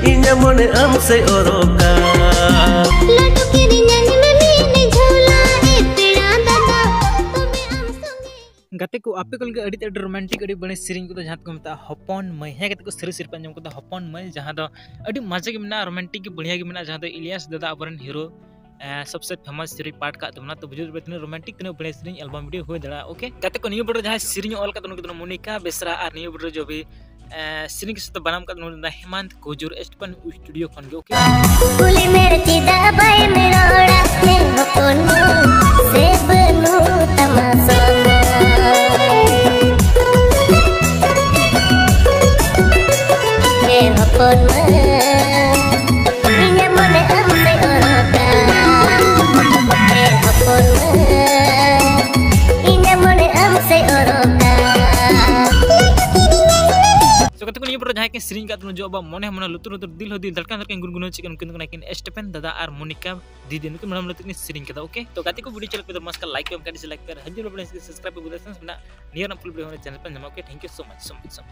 ᱤᱧᱟ ᱢᱚᱱᱮ ᱟᱢ ᱥᱮ ᱚᱨᱚᱠᱟ ᱞᱟᱹᱰᱩ ᱠᱤᱨᱤᱧᱟᱹᱧ ᱢᱮ ᱢᱤᱫ ᱡᱷᱚᱞᱟ ᱯᱮᱲᱟ ᱫᱟᱫᱟ ᱛᱚᱵᱮ ᱟᱢ ᱥᱚᱸᱜᱮ गाते को आपे को अड़ी रोमांटिक अड़ी बड़े सेरिंग को जहाँ को मत हपन मई है गाते को सिर सिर पंजम को हपन मई जहाँ दो अड़ी मजा के मिना रोमांटिक के बढ़िया के मिना जहाँ दो इलियास दादा अबरन हीरो सबसे फेमस सेरी पार्ट का तुमना तो बुझे इतने रोमांटिक तने बड़े सेरिंग एल्बम वीडियो हुए दड़ा ओके गाते को न्यू बड़ो जहाँ सेरिंग ऑल का तुम मोनिका बेसरा और न्यू बड़ो जो भी सेरिंग से बनाम का तुम हेमंत कोजुर एस्टपन स्टूडियो खन के ओके कुली मेरे चिदा बाय मेरा ओड़ा ने हपन से बनु तमासा हपन इन्हें मने हम से औरता हपन इन्हें मने हम से औरता तो कते को ये पर जहाँ के सेरिंग का तुम जो अब मने हमना लुतुर लुतुर दिल हो दिल धड़कन धड़कन गुनगुनो चिकन किन को एस्टपन दादा और मोनिका दीदी ने मैडम लुतुर सेरिंग का ओके तो गाते को वीडियो चल पे तो मस्त लाइक एवं डिसलाइक कर हजूर बड़े सब्सक्राइब पे बुलासन ना नियर फुल वीडियो चैनल पर जमा okay thank you so much